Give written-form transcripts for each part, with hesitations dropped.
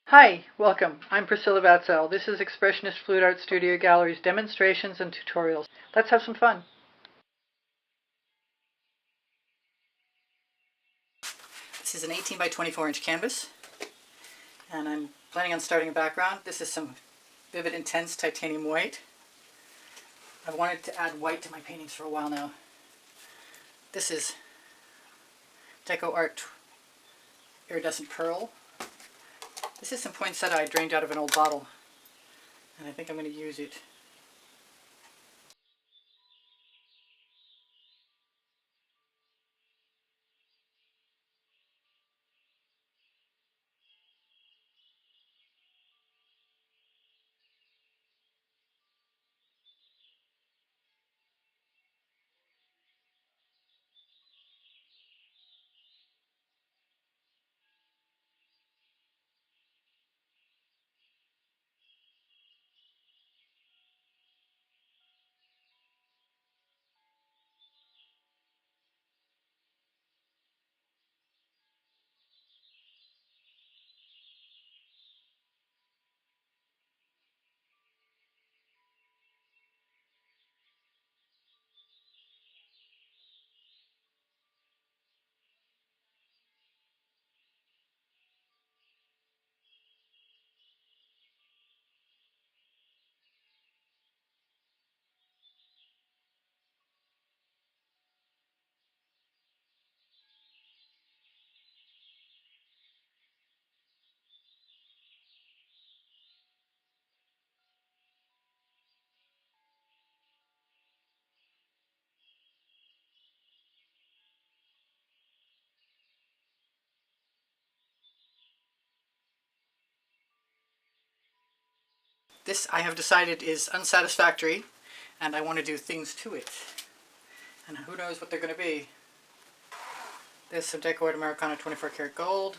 Hi, welcome. I'm Priscilla Batzell. This is Expressionist Fluid Art Studio Gallery's demonstrations and tutorials. Let's have some fun. This is an 18 by 24 inch canvas, and I'm planning on starting a background. This is some Vivid Intense Titanium White. I've wanted to add white to my paintings for a while now. This is Deco Art Iridescent Pearl. This is some poinsettia I drained out of an old bottle, and I think I'm going to use it. This, I have decided, is unsatisfactory, and I want to do things to it. And who knows what they're going to be. There's some Deco Art Americana 24 karat gold.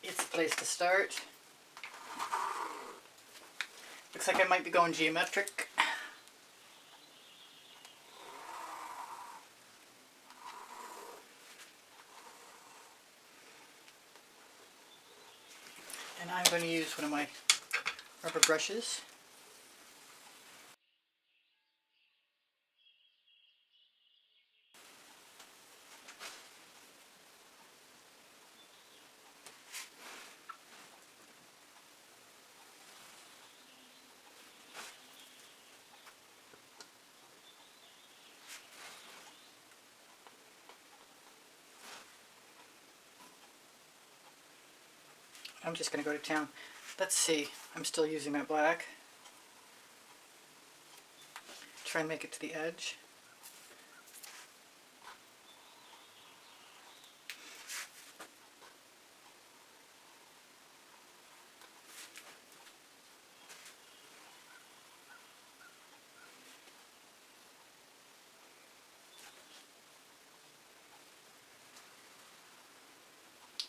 It's a place to start. Looks like I might be going geometric. And I'm going to use one of my rubber brushes. I'm just going to go to town. Let's see, I'm still using that black. Try and make it to the edge.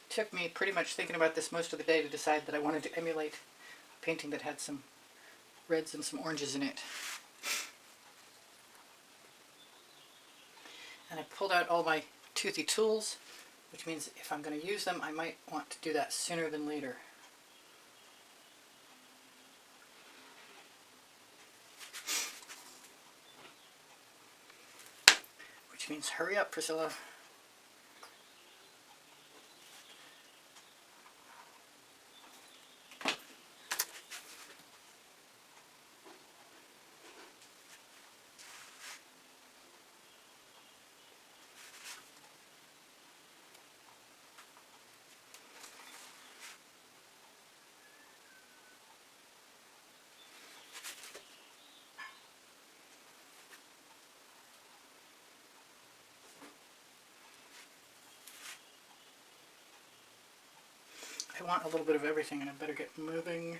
It took me pretty much thinking about this most of the day to decide that I wanted to emulate a painting that had some reds and some oranges in it. And I pulled out all my toothy tools, which means if I'm going to use them, I might want to do that sooner than later. Which means hurry up, Priscilla. I want a little bit of everything, and I better get moving.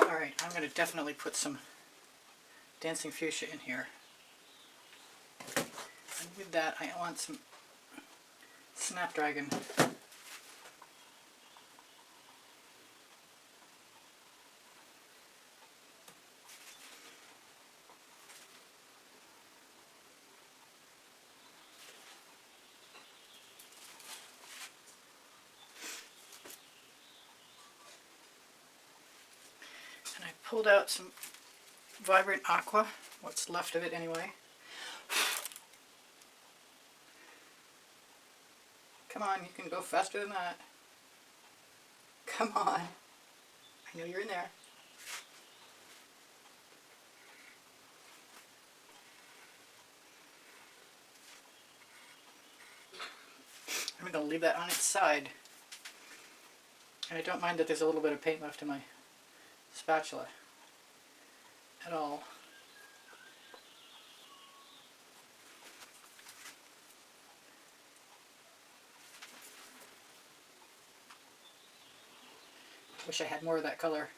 Alright, I'm going to definitely put some Dancing Fuchsia in here. And with that, I want some Snapdragon. pulled out some Vibrant Aqua, what's left of it anyway. Come on, you can go faster than that. Come on. I know you're in there. I'm going to leave that on its side. And I don't mind that there's a little bit of paint left in my spatula at all. Wish I had more of that color.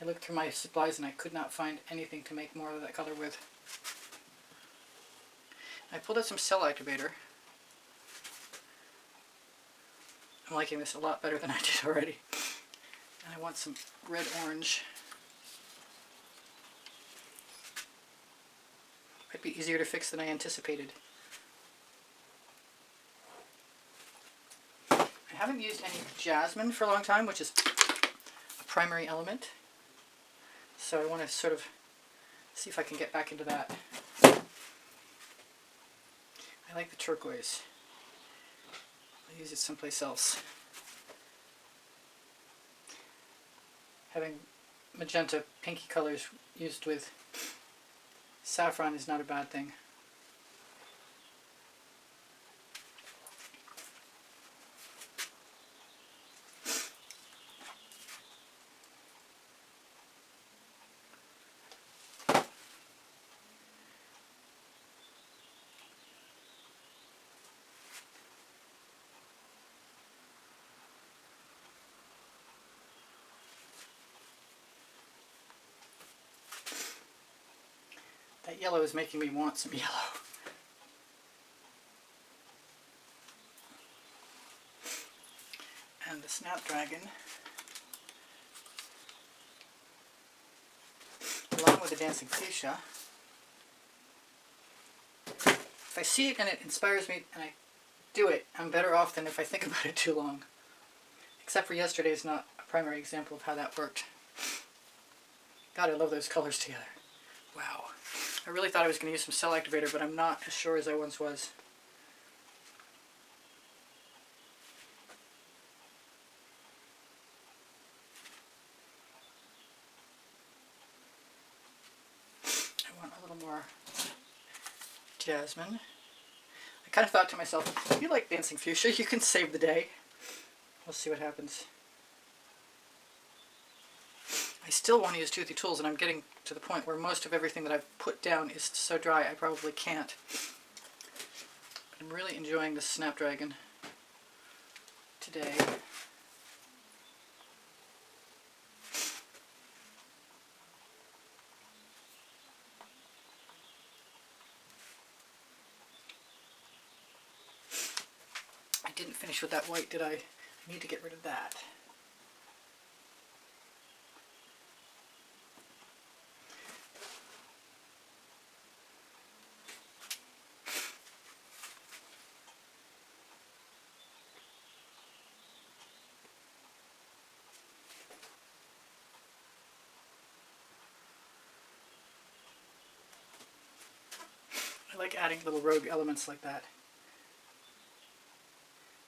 I looked through my supplies and I could not find anything to make more of that color with. I pulled out some cell activator. I'm liking this a lot better than I did already. And I want some red orange. Might be easier to fix than I anticipated. I haven't used any jasmine for a long time, which is a primary element. So I want to sort of see if I can get back into that. I like the turquoise. I'll use it someplace else. Having magenta, pinky colors used with saffron is not a bad thing. That yellow is making me want some yellow. And the Snapdragon, along with the Dancing Fuchsia. If I see it and it inspires me and I do it, I'm better off than if I think about it too long. Except for yesterday's not a primary example of how that worked. God, I love those colors together. Wow. I really thought I was going to use some cell activator, but I'm not as sure as I once was. I want a little more jasmine. I kind of thought to myself, if you like Dancing Fuchsia, you can save the day. We'll see what happens. I still want to use toothy tools, and I'm getting to the point where most of everything that I've put down is so dry I probably can't. But I'm really enjoying this Snapdragon today. I didn't finish with that white, did I? I need to get rid of that. I like adding little rogue elements like that.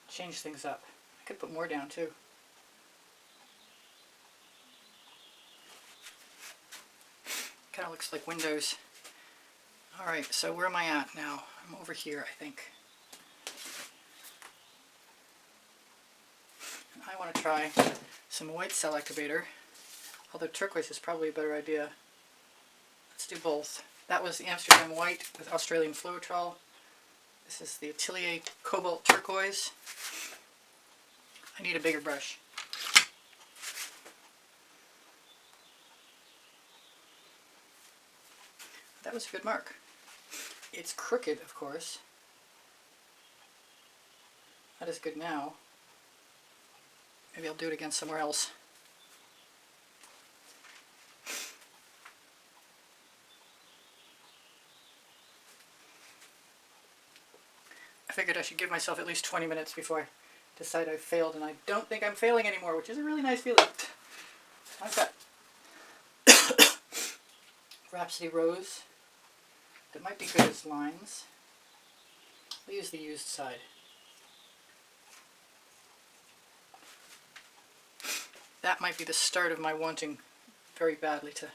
Change things up. I could put more down too. Kind of looks like windows. Alright, so where am I at now? I'm over here, I think. I want to try some white cell activator, although turquoise is probably a better idea. Let's do both. That was the Amsterdam White with Australian Floetrol. This is the Atelier Cobalt Turquoise. I need a bigger brush. That was a good mark. It's crooked, of course. That is good now. Maybe I'll do it again somewhere else. I figured I should give myself at least 20 minutes before I decide I've failed, and I don't think I'm failing anymore, which is a really nice feeling. I've got Rhapsody Rose that might be good as lines. I'll use the used side. That might be the start of my wanting very badly to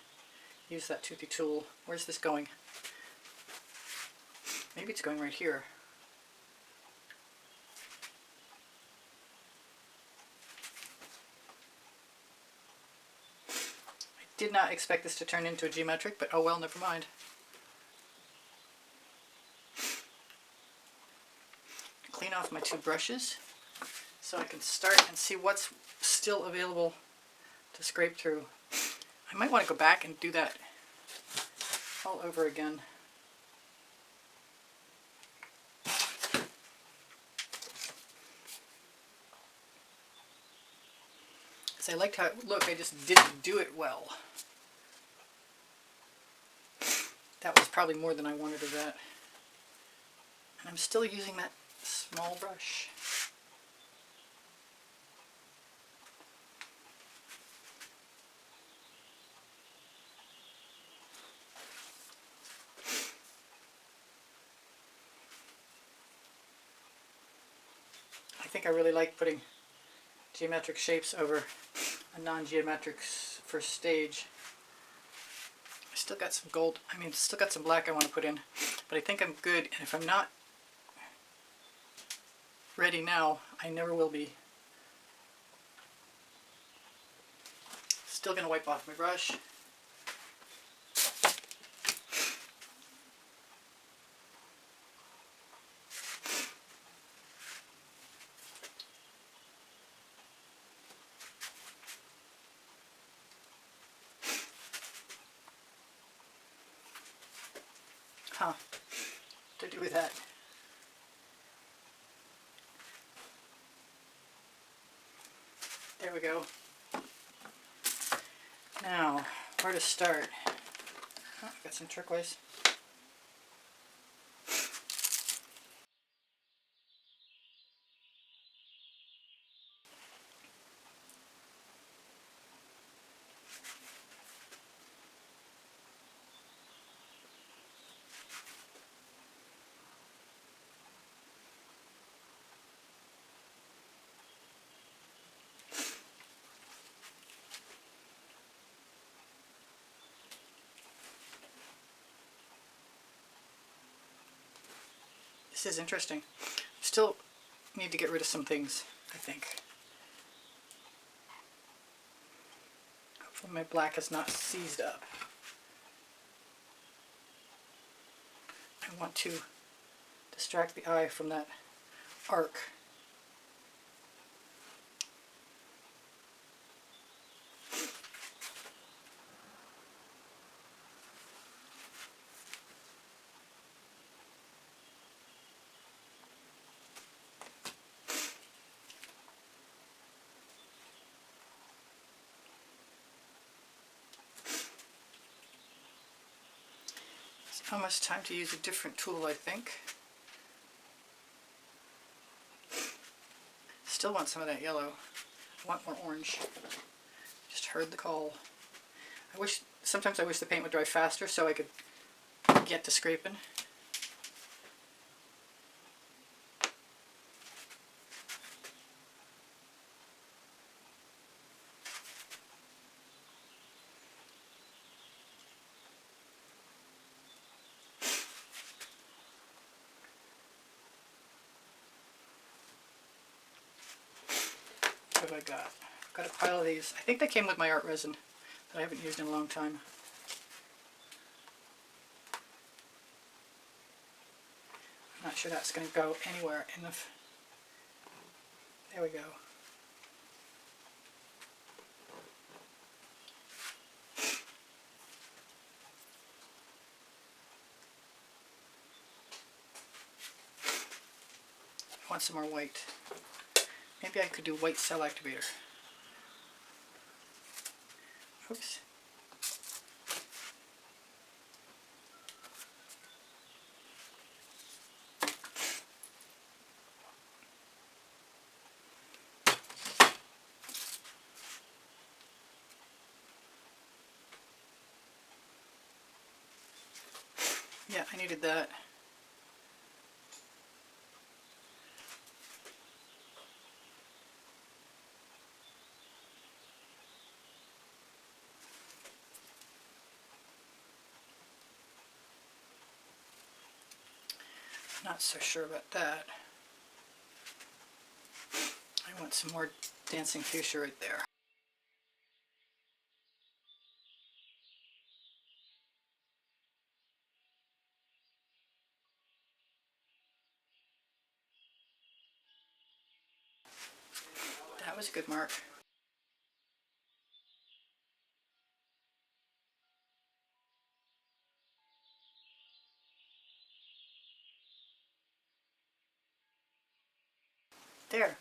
use that toothy tool. Where's this going? Maybe it's going right here. I did not expect this to turn into a geometric, but oh well, never mind. Clean off my two brushes so I can start and see what's still available to scrape through. I might want to go back and do that all over again. Because I liked how it looked, I just didn't do it well. That was probably more than I wanted of that. And I'm still using that small brush. I think I really like putting geometric shapes over a non-geometric first stage. I still got some gold, still got some black I want to put in, but I think I'm good, and if I'm not ready now, I never will be. Still going to wipe off my brush. Huh, what to do with that? There we go. Now, where to start? Oh, got some turquoise. This is interesting. Still need to get rid of some things, I think. Hopefully my black is not seized up. I want to distract the eye from that arc. It's almost time to use a different tool, I think. Still want some of that yellow. I want more orange. Just heard the call. Sometimes I wish the paint would dry faster so I could get to scraping. What have I got? I've got a pile of these. I think they came with my art resin that I haven't used in a long time. I'm not sure that's going to go anywhere in the... There we go. I want some more white. Maybe I could do white cell activator. Oops. Yeah, I needed that. Not so sure about that. I want some more dancing fuchsia right there. That was a good mark. There.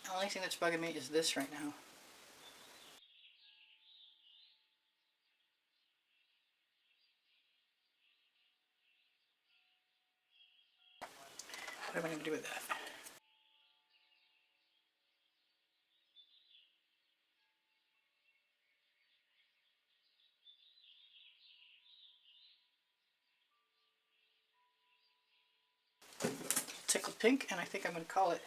The only thing that's bugging me is this right now. What am I going to do with that? Tickle pink, and I think I'm going to call it.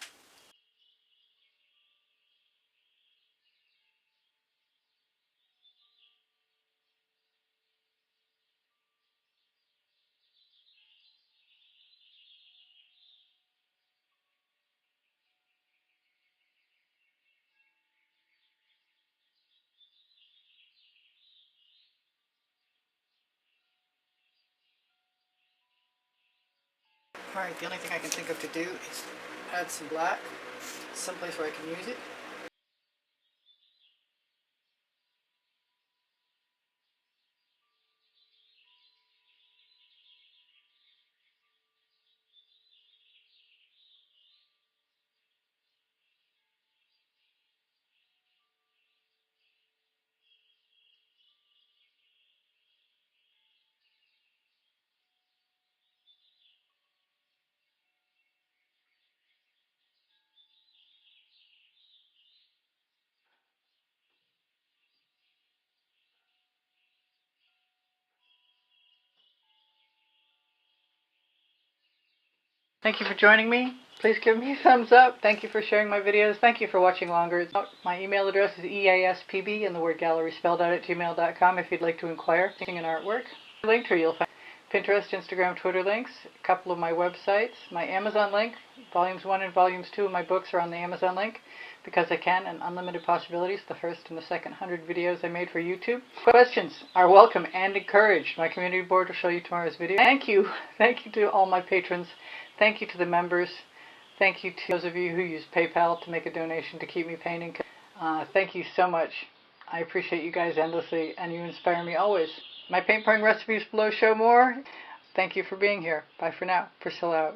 Alright, the only thing I can think of to do is add some black, someplace where I can use it. Thank you for joining me. Please give me a thumbs up. Thank you for sharing my videos. Thank you for watching longer. My email address is EASPB and the word gallery spelled out at gmail.com if you'd like to inquire in artwork. Linked, or you'll find Pinterest, Instagram, Twitter links, a couple of my websites, my Amazon link. Volumes 1 and Volumes 2 of my books are on the Amazon link, Because I Can and Unlimited Possibilities, the first and the second 100 videos I made for YouTube. Questions are welcome and encouraged. My community board will show you tomorrow's video. Thank you. Thank you to all my patrons. Thank you to the members. Thank you to those of you who use PayPal to make a donation to keep me painting. Thank you so much. I appreciate you guys endlessly, and you inspire me always. My paint pouring recipes below show more. Thank you for being here. Bye for now. Priscilla out.